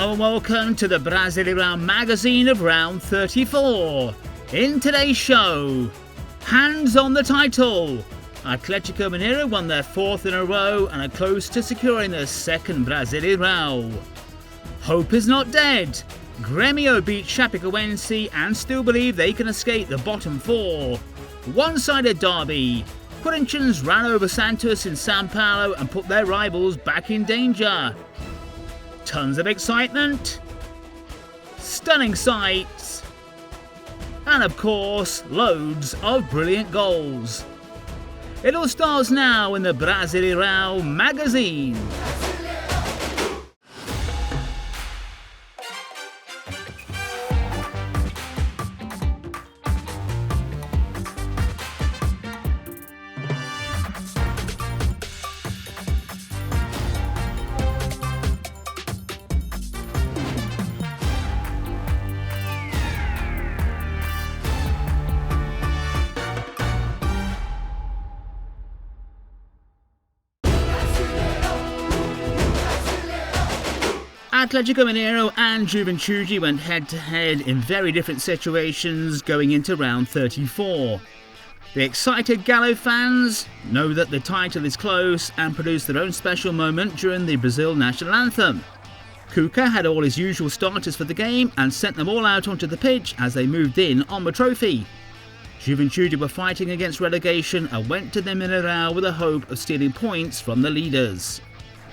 Hello and welcome to the Brasileirao magazine of round 34. In today's show, hands on the title. Atlético Mineiro won their fourth in a row and are close to securing their second Brasileirao. Hope is not dead. Grêmio beat Chapecoense and still believe they can escape the bottom four. One-sided derby. Corinthians ran over Santos in São Paulo and put their rivals back in danger. Tons of excitement, stunning sights, and of course, loads of brilliant goals. It all starts now in the Brasileirao magazine. Atlético Mineiro and Juventude went head-to-head in very different situations going into round 34. The excited Galo fans know that the title is close and produced their own special moment during the Brazil national anthem. Cuca had all his usual starters for the game and sent them all out onto the pitch as they moved in on the trophy. Juventude were fighting against relegation and went to the Mineirao with a hope of stealing points from the leaders.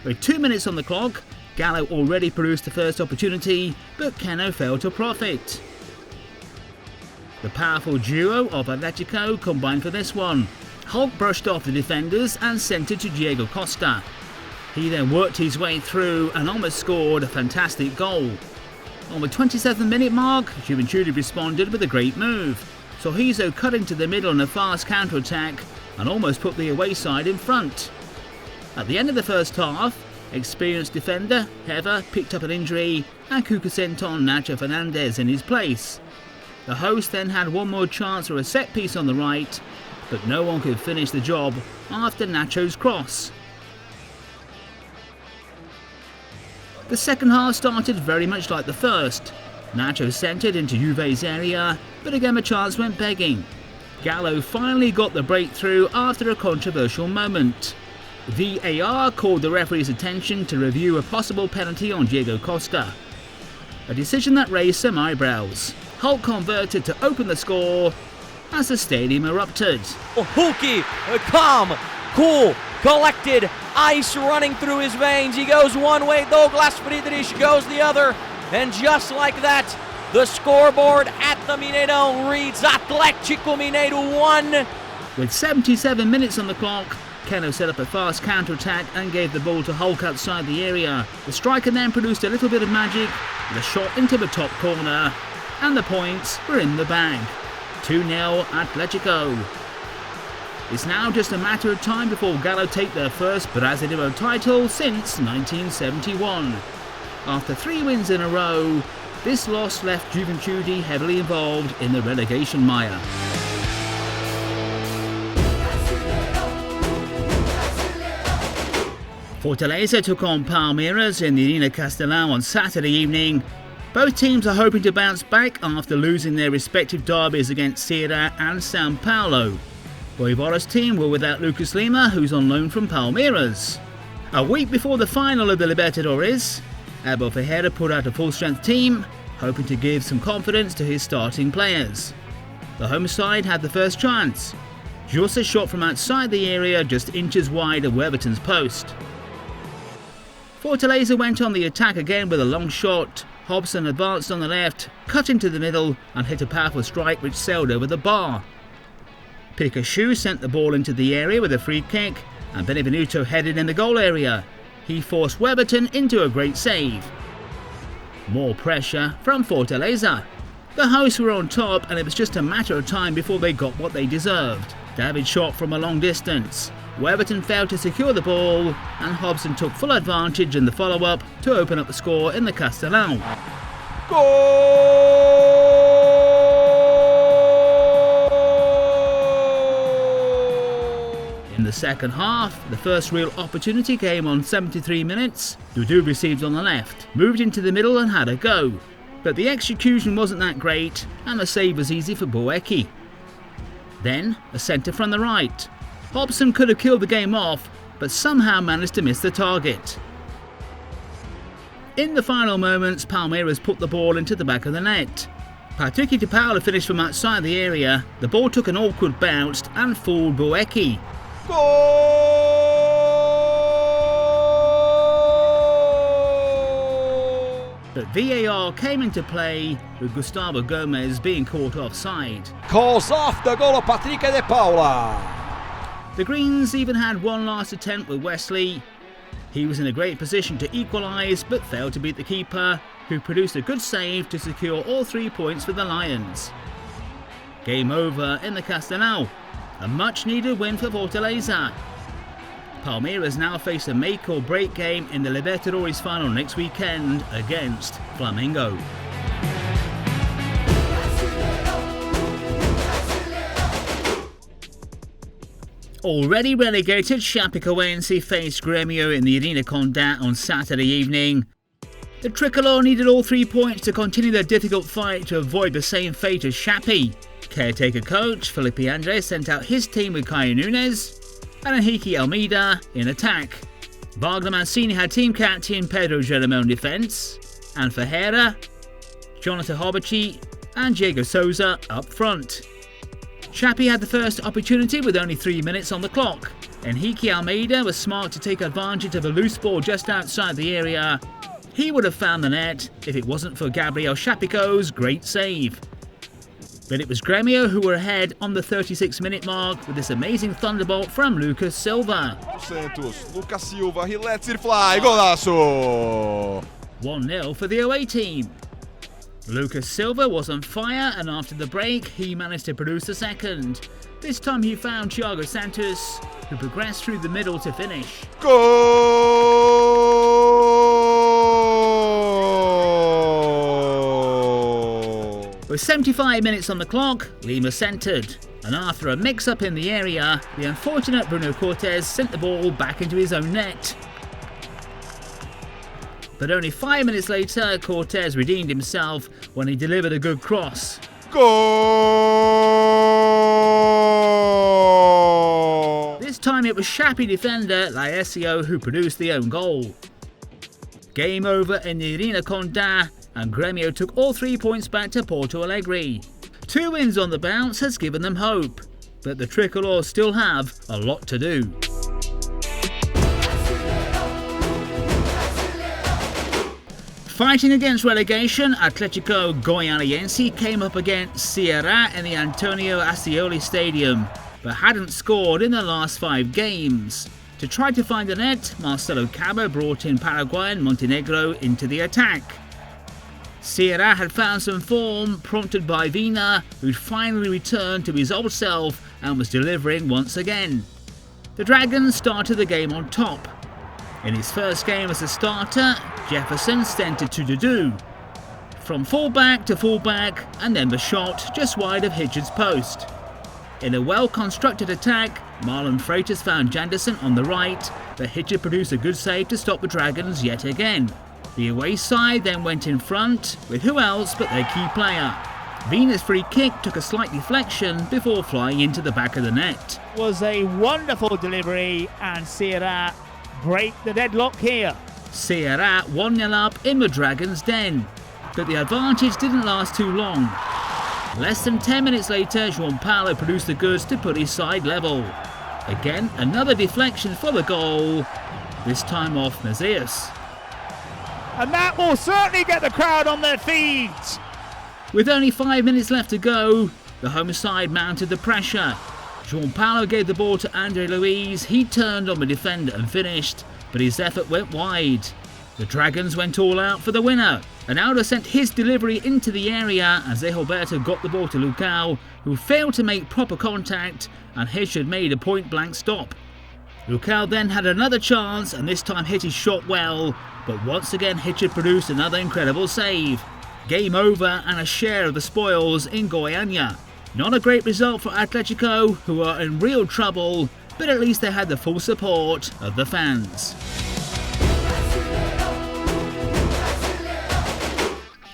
With 2 minutes on the clock, Galo already produced the first opportunity, but Keno failed to profit. The powerful duo of Atletico combined for this one. Hulk brushed off the defenders and sent it to Diego Costa. He then worked his way through and almost scored a fantastic goal. On the 27th minute mark, Juventude responded with a great move. Sorriso cut into the middle in a fast counter-attack and almost put the away side in front. At the end of the first half, experienced defender Hever picked up an injury and Cuca sent on Nacho Fernandez in his place. The host then had one more chance for a set piece on the right, but no one could finish the job after Nacho's cross. The second half started very much like the first. Nacho centred into Juve's area, but again the chance went begging. Galo finally got the breakthrough after a controversial moment. VAR called the referee's attention to review a possible penalty on Diego Costa. A decision that raised some eyebrows. Hulk converted to open the score as the stadium erupted. Hulky, calm, cool, collected, ice running through his veins. He goes one way, Douglas Friedrich goes the other. And just like that, the scoreboard at the Mineirão reads Atlético Mineiro 1. With 77 minutes on the clock, Keno set up a fast counter-attack and gave the ball to Hulk outside the area. The striker then produced a little bit of magic with a shot into the top corner, and the points were in the bag. 2-0 Atlético. It's now just a matter of time before Galo take their first Brasileirao title since 1971. After 3 wins in a row, this loss left Juventude heavily involved in the relegation mire. Fortaleza took on Palmeiras in the Arena Castelão on Saturday evening. Both teams are hoping to bounce back after losing their respective derbies against Ceará and São Paulo. Voivoda's team were without Lucas Lima, who's on loan from Palmeiras. A week before the final of the Libertadores, Abel Ferreira put out a full-strength team, hoping to give some confidence to his starting players. The home side had the first chance. Jose shot from outside the area just inches wide of Weberton's post. Fortaleza went on the attack again with a long shot. Hobson advanced on the left, cut into the middle and hit a powerful strike which sailed over the bar. Pikachu sent the ball into the area with a free kick and Benevenuto headed in the goal area. He forced Weberton into a great save. More pressure from Fortaleza. The hosts were on top and it was just a matter of time before they got what they deserved. David shot from a long distance. Weberton failed to secure the ball and Hobson took full advantage in the follow-up to open up the score in the Castelão. Goal! In the the second half, the first real opportunity came on 73 minutes. Dudu received on the left, moved into the middle and had a go. But the execution wasn't that great and the save was easy for Boeki. Then, a centre from the right. Hobson could have killed the game off, but somehow managed to miss the target. In the final moments, Palmeiras put the ball into the back of the net. Patrick de Paula finished from outside the area. The ball took an awkward bounce and fooled Boeki. But VAR came into play, with Gustavo Gomez being caught offside. Calls off the goal of Patrick de Paula. The Greens even had one last attempt with Wesley. He was in a great position to equalise but failed to beat the keeper, who produced a good save to secure all 3 points for the Lions. Game over in the Castelao, a much needed win for Fortaleza. Palmeiras now face a make or break game in the Libertadores final next weekend against Flamengo. Already relegated, Chapecoense faced Grêmio in the Arena Condá on Saturday evening. The Tricolor needed all 3 points to continue their difficult fight to avoid the same fate as Chape. Caretaker coach Felipe Andrés sent out his team with Caio Nunes and Henrique Almeida in attack. Wagner Mancini had team captain Pedro Jeromel in defence, and Ferreira, Jonathan Hobachi and Diego Souza up front. Chape had the first opportunity with only 3 minutes on the clock. Henrique Almeida was smart to take advantage of a loose ball just outside the area. He would have found the net if it wasn't for Gabriel Chapeco's great save. But it was Grêmio who were ahead on the 36-minute mark with this amazing thunderbolt from Lucas Silva. Santos, Lucas Silva, he lets it fly, golaço! 1-0 for the away team. Lucas Silva was on fire, and after the break he managed to produce a second. This time he found Thiago Santos, who progressed through the middle to finish. Goal! With 75 minutes on the clock, Lima centred, and after a mix-up in the area, the unfortunate Bruno Cortes sent the ball back into his own net. But only 5 minutes later, Cortes redeemed himself when he delivered a good cross. Goal! This time it was Chape defender Laesio who produced the own goal. Game over in the Arena Condá, and Grêmio took all 3 points back to Porto Alegre. 2 wins on the bounce has given them hope, but the Tricolors still have a lot to do. Fighting against relegation, Atlético Goianiense came up against Ceará in the Antonio Ascioli Stadium, but hadn't scored in the last 5 games. To try to find the net, Marcelo Cabo brought in Paraguayan Montenegro into the attack. Ceará had found some form, prompted by Vina, who'd finally returned to his old self and was delivering once again. The Dragons started the game on top. In his first game as a starter, Jefferson sent it to Dudu. From fullback to fullback, and then the shot just wide of Hitchard's post. In a well-constructed attack, Marlon Freitas found Janderson on the right, but Hitchard produced a good save to stop the Dragons yet again. The away side then went in front, with who else but their key player. Vina's free kick took a slight deflection before flying into the back of the net. Was a wonderful delivery, and Ceará break the deadlock here. Ceará 1-0 up in the Dragons' den, but the advantage didn't last too long. Less than 10 minutes later, João Paulo produced the goods to put his side level. Again, another deflection for the goal, this time off Mejores. And that will certainly get the crowd on their feet. With only 5 minutes left to go, the home side mounted the pressure. João Paulo gave the ball to André Luiz. He turned on the defender and finished, but his effort went wide. The Dragons went all out for the winner. Ronaldo sent his delivery into the area as Roberto got the ball to Lucao, who failed to make proper contact, and Hitchard made a point-blank stop. Lucao then had another chance and this time hit his shot well, but once again Hitchard produced another incredible save. Game over and a share of the spoils in Goiânia. Not a great result for Atlético, who are in real trouble, but at least they had the full support of the fans.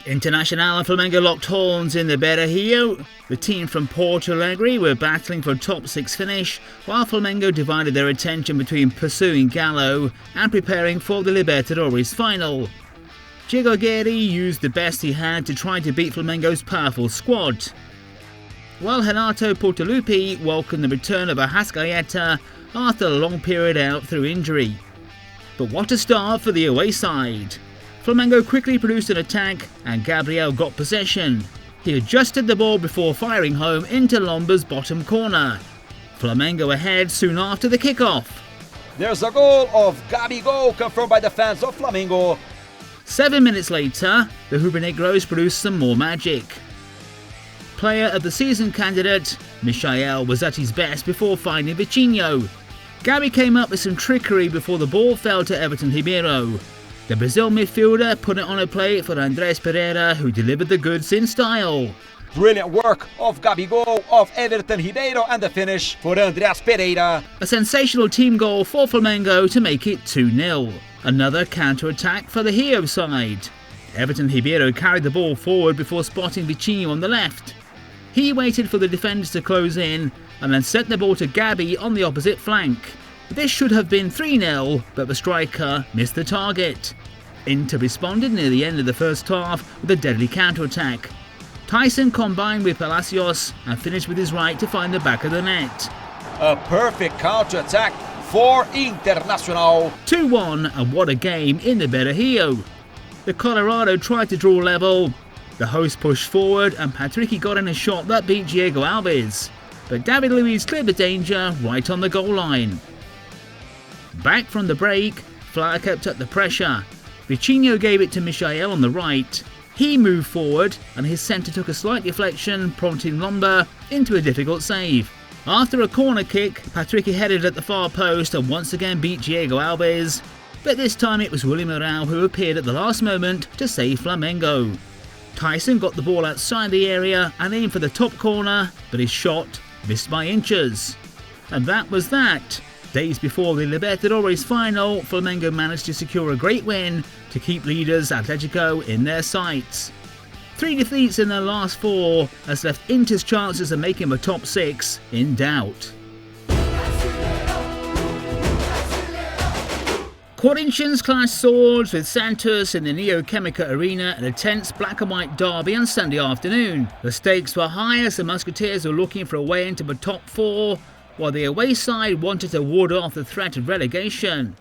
Internacional and Flamengo locked horns in the Beira-Rio. The team from Porto Alegre were battling for a top 6 finish, while Flamengo divided their attention between pursuing Galo and preparing for the Libertadores final. Diego Aguirre used the best he had to try to beat Flamengo's powerful squad, while Renato Portaluppi welcomed the return of Arrascaeta after a long period out through injury. But what a start for the away side. Flamengo quickly produced an attack and Gabriel got possession. He adjusted the ball before firing home into Lomba's bottom corner. Flamengo ahead soon after the kickoff. There's a goal of Gabigol confirmed by the fans of Flamengo. 7 minutes later, the Rubro-Negros produced some more magic. Player of the season candidate, Michael was at his best before finding Vitinho. Gabi came up with some trickery before the ball fell to Everton Ribeiro. The Brazil midfielder put it on a plate for Andrés Pereira, who delivered the goods in style. Brilliant work of Gabigol, of Everton Ribeiro, and the finish for Andrés Pereira. A sensational team goal for Flamengo to make it 2-0. Another counter-attack for the Rio side. Everton Ribeiro carried the ball forward before spotting Vitinho on the left. He waited for the defenders to close in and then sent the ball to Gabi on the opposite flank. This should have been 3-0, but the striker missed the target. Inter responded near the end of the first half with a deadly counter-attack. Tyson combined with Palacios and finished with his right to find the back of the net. A perfect counter-attack for Internacional. 2-1, and what a game in the Beira-Rio. The Colorado tried to draw level. The host pushed forward and Patricky got in a shot that beat Diego Alves. But David Luiz cleared the danger right on the goal line. Back from the break, Flyer kept up the pressure. Vitinho gave it to Michael on the right. He moved forward and his centre took a slight deflection, prompting Lomba into a difficult save. After a corner kick, Patricky headed at the far post and once again beat Diego Alves. But this time it was William Morao who appeared at the last moment to save Flamengo. Tyson got the ball outside the area and aimed for the top corner, but his shot missed by inches. And that was that. Days before the Libertadores final, Flamengo managed to secure a great win to keep leaders Atletico in their sights. 3 defeats in their last 4 has left Inter's chances of making the top 6 in doubt. Corinthians clashed swords with Santos in the Neoquímica Arena at a tense black and white derby on Sunday afternoon. The stakes were high as the Musketeers were looking for a way into the top 4, while the away side wanted to ward off the threat of relegation.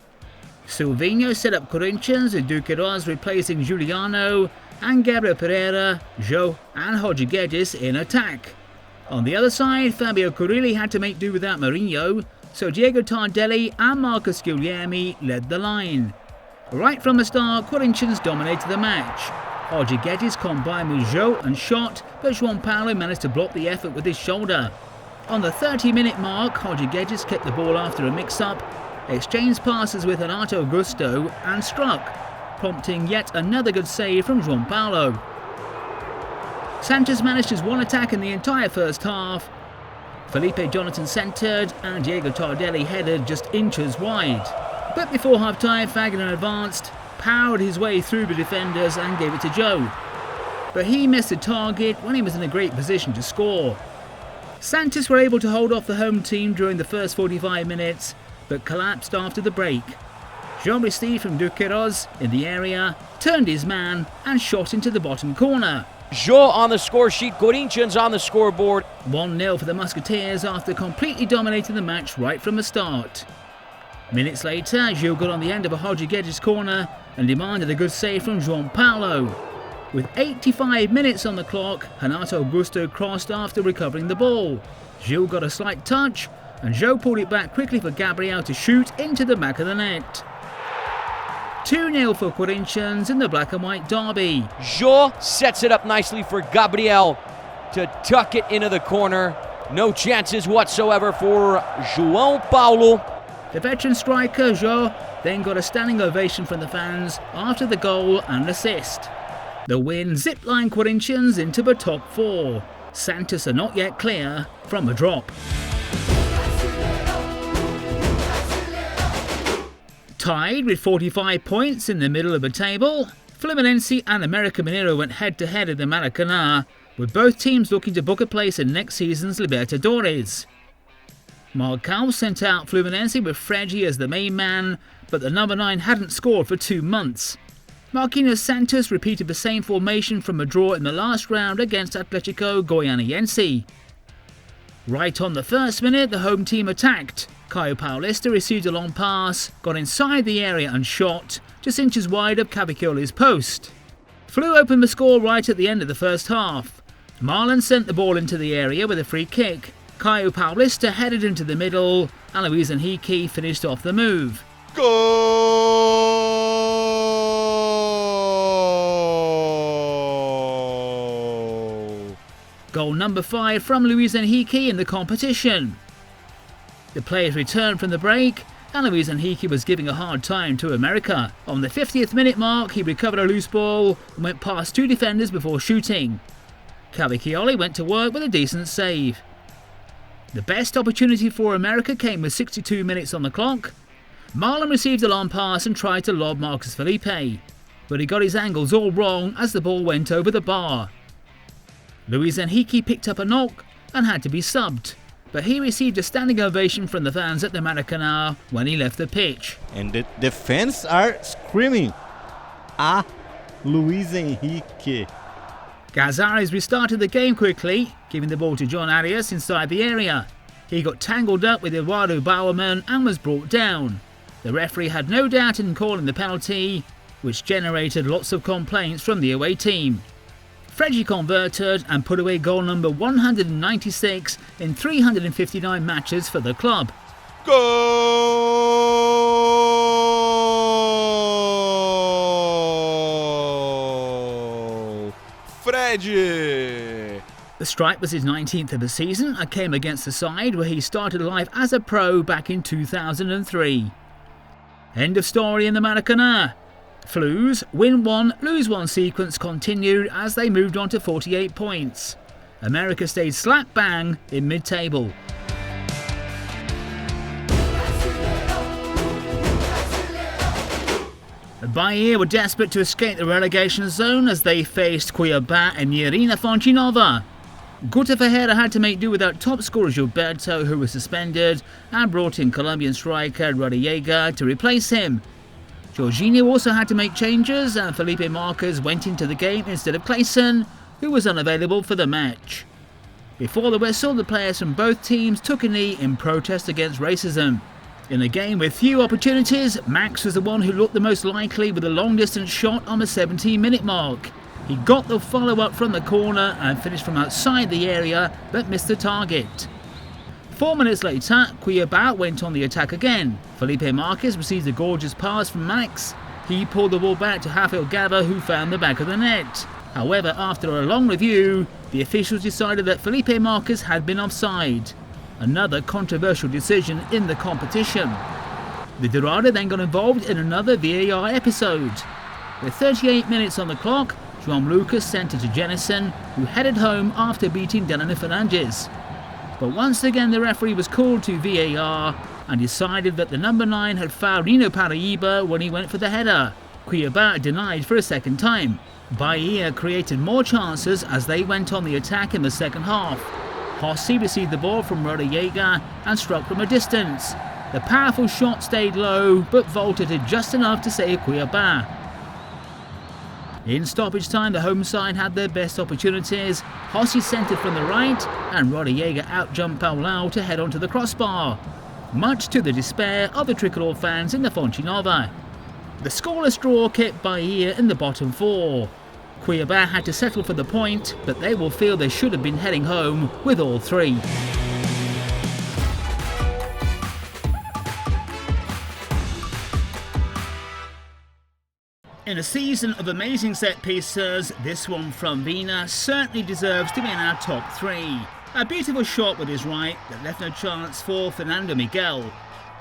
Silvinho set up Corinthians with Duqueiroz replacing Juliano and Gabriel Pereira, Joe and Jorge Guedes in attack. On the other side, Fabio Carrilli had to make do without Mourinho, so Diego Tardelli and Marcus Guilherme led the line. Right from the start, Corinthians dominated the match. Jorge Guedes combined with Joe and shot, but João Paulo managed to block the effort with his shoulder. On the 30-minute mark, Jorge Guedes kept the ball after a mix-up, exchanged passes with Renato Augusto and struck, prompting yet another good save from João Paulo. Santos managed his one attack in the entire first half. Felipe Jonathan centred and Diego Tardelli headed just inches wide. But before half-time, Fagner advanced, powered his way through the defenders and gave it to Joe. But he missed the target when he was in a great position to score. Santos were able to hold off the home team during the first 45 minutes, but collapsed after the break. Jean received from Duqueiroz in the area, turned his man and shot into the bottom corner. Joe on the score sheet, Corinthians on the scoreboard. 1-0 for the Musketeers after completely dominating the match right from the start. Minutes later, Gil got on the end of a Jorge Guedes corner and demanded a good save from João Paulo. With 85 minutes on the clock, Renato Augusto crossed after recovering the ball. Gil got a slight touch and Joe pulled it back quickly for Gabriel to shoot into the back of the net. 2-0 for Corinthians in the black and white derby. Joe sets it up nicely for Gabriel to tuck it into the corner. No chances whatsoever for João Paulo. The veteran striker, Joe, then got a standing ovation from the fans after the goal and assist. The win ziplined Corinthians into the top 4. Santos are not yet clear from a drop. Tied with 45 points in the middle of the table, Fluminense and América Mineiro went head-to-head at the Maracanã, with both teams looking to book a place in next season's Libertadores. Marcão sent out Fluminense with FECHA as the main man, but the number 9 hadn't scored for 2 months. Marquinhos Santos repeated the same formation from a draw in the last round against Atlético Goianiense. Right on the first minute, the home team attacked. Caio Paulista received a long pass, got inside the area and shot, just inches wide of Cavicchioli's post. Flu opened the score right at the end of the first half. Marlon sent the ball into the area with a free kick. Caio Paulista headed into the middle, and Luis Henrique finished off the move. Goal! Goal number 5 from Luis Henrique in the competition. The players returned from the break, and Luis Henrique was giving a hard time to America. On the 50th minute mark, he recovered a loose ball and went past 2 defenders before shooting. Cavicchioli went to work with a decent save. The best opportunity for America came with 62 minutes on the clock. Marlon received a long pass and tried to lob Marcos Felipe, but he got his angles all wrong as the ball went over the bar. Luis Henrique picked up a knock and had to be subbed, but he received a standing ovation from the fans at the Maracanã when he left the pitch. And the fans are screaming, "Ah, Luis Henrique." Cazares restarted the game quickly, giving the ball to John Arias inside the area. He got tangled up with Eduardo Bauerman and was brought down. The referee had no doubt in calling the penalty, which generated lots of complaints from the away team. FECHA converted and put away goal number 196 in 359 matches for the club. Goal! Fred! The strike was his 19th of the season and came against the side where he started life as a pro back in 2003. End of story in the Maracanã. Flu's win 1, lose 1 sequence continued as they moved on to 48 points. America stayed slap bang in mid-table. Bahia were desperate to escape the relegation zone as they faced Cuiabá and Arena Fonte Nova. Guta Ferreira had to make do without top scorer Gilberto, who was suspended, and brought in Colombian striker Rodallega to replace him. Jorginho also had to make changes, and Felipe Marques went into the game instead of Clayson, who was unavailable for the match. Before the whistle, the players from both teams took a knee in protest against racism. In a game with few opportunities, Max was the one who looked the most likely with a long-distance shot on the 17-minute mark. He got the follow-up from the corner and finished from outside the area, but missed the target. 4 minutes later, Cuiabá went on the attack again. Felipe Marques received a gorgeous pass from Max. He pulled the ball back to Rafael Gava, who found the back of the net. However, after a long review, the officials decided that Felipe Marques had been offside. Another controversial decision in the competition. The Dourada then got involved in another VAR episode. With 38 minutes on the clock, João Lucas sent it to Jennison, who headed home after beating Delano Fernandes. But once again the referee was called to VAR and decided that the number 9 had fouled Nino Paraíba when he went for the header. Cuiabá denied for a second time. Bahia created more chances as they went on the attack in the second half. Rossi received the ball from Rodallega and struck from a distance. The powerful shot stayed low but vaulted it just enough to save Cuiabá. In stoppage time, the home side had their best opportunities. Rossi centred from the right and Rodallega out-jumped Paulão to head onto the crossbar, much to the despair of the Tricolor fans in the Fonte Nova. The scoreless draw kept Bahia in the bottom 4. Cuiabá had to settle for the point, but they will feel they should have been heading home with all 3. In a season of amazing set pieces, this one from Vina certainly deserves to be in our top 3. A beautiful shot with his right that left no chance for Fernando Miguel.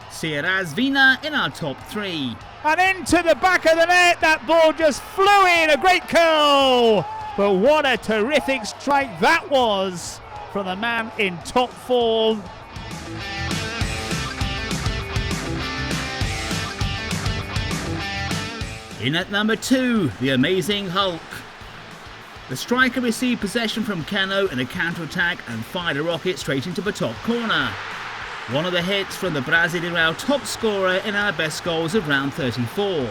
Sierra's Vina in our top 3. And into the back of the net, that ball just flew in, a great curl. But what a terrific strike that was from the man in top form. In at number 2, the amazing Hulk. The striker received possession from Keno in a counter-attack and fired a rocket straight into the top corner. One of the hits from the Brasileirao top scorer in our best goals of round 34.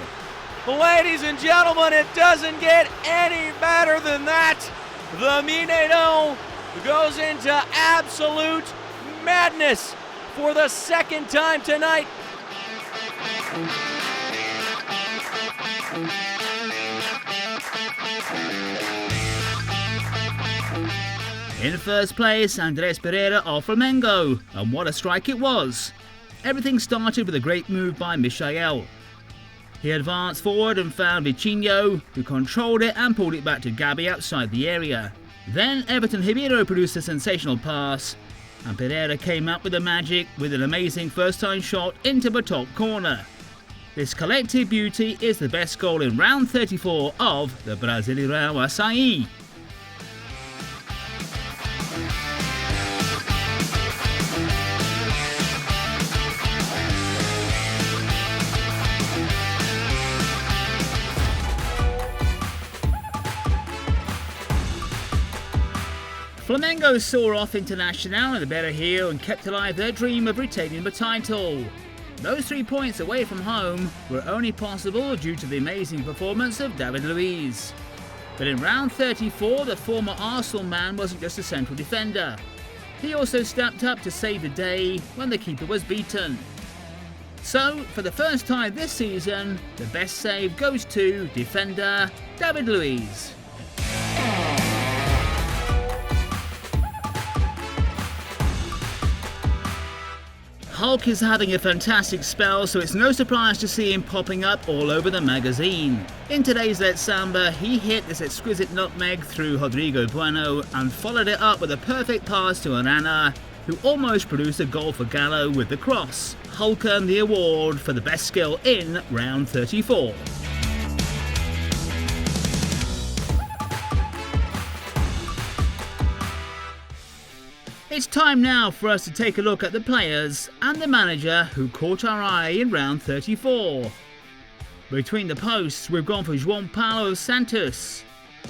Ladies and gentlemen, it doesn't get any better than that. The Mineiro goes into absolute madness for the second time tonight. In first place, Andrés Pereira of Flamengo, and what a strike it was. Everything started with a great move by Michael. He advanced forward and found Vitinho, who controlled it and pulled it back to Gabi outside the area. Then Everton Ribeiro produced a sensational pass, and Pereira came up with the magic with an amazing first-time shot into the top corner. This collective beauty is the best goal in round 34 of the Brasileirao Açaí. Flamengo saw off Internacional in the better heel and kept alive their dream of retaining the title. Those 3 points away from home were only possible due to the amazing performance of David Luiz. But in round 34, the former Arsenal man wasn't just a central defender. He also stepped up to save the day when the keeper was beaten. So, for the first time this season, the best save goes to defender David Luiz. Hulk is having a fantastic spell, so it's no surprise to see him popping up all over the magazine. In today's Let's Samba, he hit this exquisite nutmeg through Rodrigo Bueno and followed it up with a perfect pass to Arana, who almost produced a goal for Gallo with the cross. Hulk earned the award for the best skill in round 34. It's time now for us to take a look at the players and the manager who caught our eye in round 34. Between the posts, we've gone for João Paulo of Santos.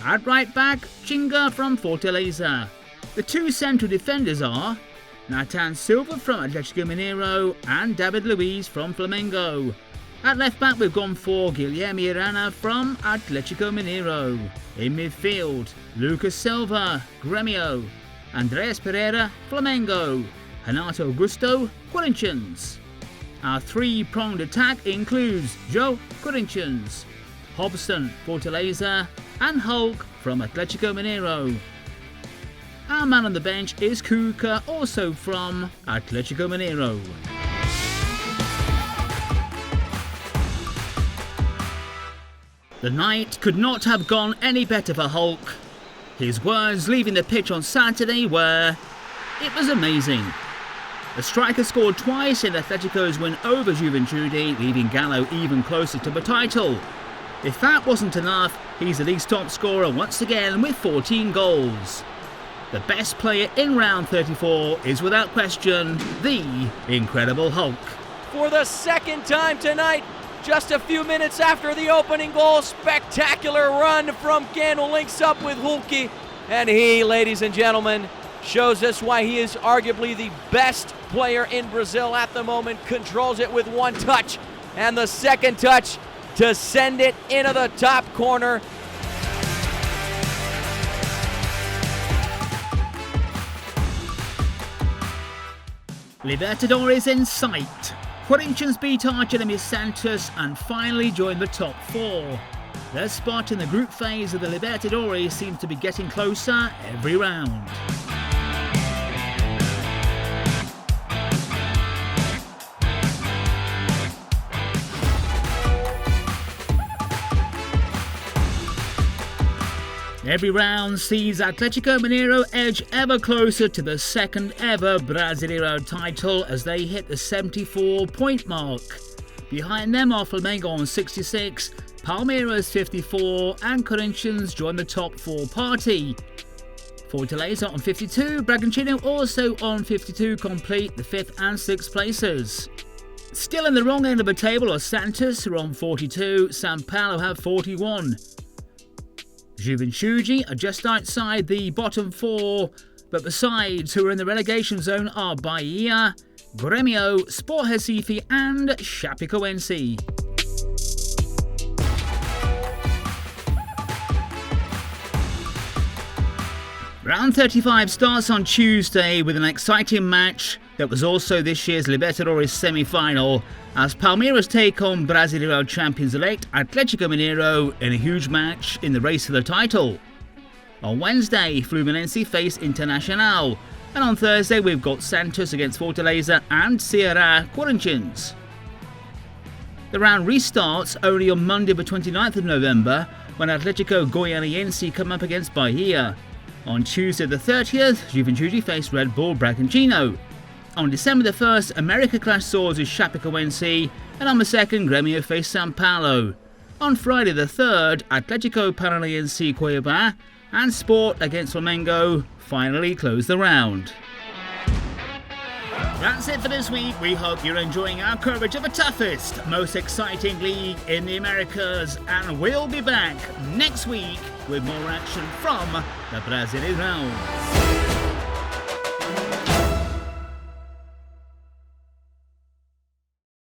At right back, Chinga from Fortaleza. The two central defenders are Nathan Silva from Atlético Mineiro and David Luiz from Flamengo. At left back, we've gone for Guilherme Arana from Atlético Mineiro. In midfield, Lucas Silva, Grêmio. Andrés Pereira, Flamengo. Renato Augusto, Corinthians. Our three-pronged attack includes Joe, Corinthians, Hobson, Fortaleza, and Hulk from Atlético Mineiro. Our man on the bench is Kuka, also from Atlético Mineiro. The night could not have gone any better for Hulk. His words leaving the pitch on Saturday were, "It was amazing." The striker scored twice in Atletico's win over Juventude, leaving Gallo even closer to the title. If that wasn't enough, he's the league's top scorer once again with 14 goals. The best player in round 34 is without question the Incredible Hulk. For the second time tonight, just a few minutes after the opening goal, spectacular run from Keno links up with Hulk, and he, ladies and gentlemen, shows us why he is arguably the best player in Brazil at the moment. Controls it with one touch, and the second touch to send it into the top corner. Libertadores in sight. Corinthians beat Argentina's Santos and finally joined the top four. Their spot in the group phase of the Libertadores seems to be getting closer every round. Every round sees Atlético Mineiro edge ever closer to the second ever Brasileirao title as they hit the 74-point mark. Behind them are Flamengo on 66, Palmeiras 54 and Corinthians join the top four party. Fortaleza on 52, Bragantino also on 52 complete the 5th and 6th places. Still in the wrong end of the table are Santos, who are on 42, São Paulo have 41. Juventude are just outside the bottom 4, but the sides who are in the relegation zone are Bahia, Grêmio, Sport Recife and Chapecoense. Round 35 starts on Tuesday with an exciting match that was also this year's Libertadores semi-final as Palmeiras take on Brasileirao champions-elect Atlético Mineiro in a huge match in the race for the title. On Wednesday, Fluminense face Internacional, and on Thursday we've got Santos against Fortaleza and Ceará Corinthians. The round restarts only on Monday the 29th of November when Atlético Goianiense come up against Bahia. On Tuesday the 30th, Juventude face Red Bull Bragantino. On December the 1st, America clash swords with Chapecoense, and on the 2nd, Grêmio face São Paulo. On Friday the 3rd, Atlético Paranaense Cuiabá and Sport against Flamengo finally close the round. That's it for this week. We hope you're enjoying our coverage of the toughest, most exciting league in the Americas, and we'll be back next week with more action from the Brasileirao.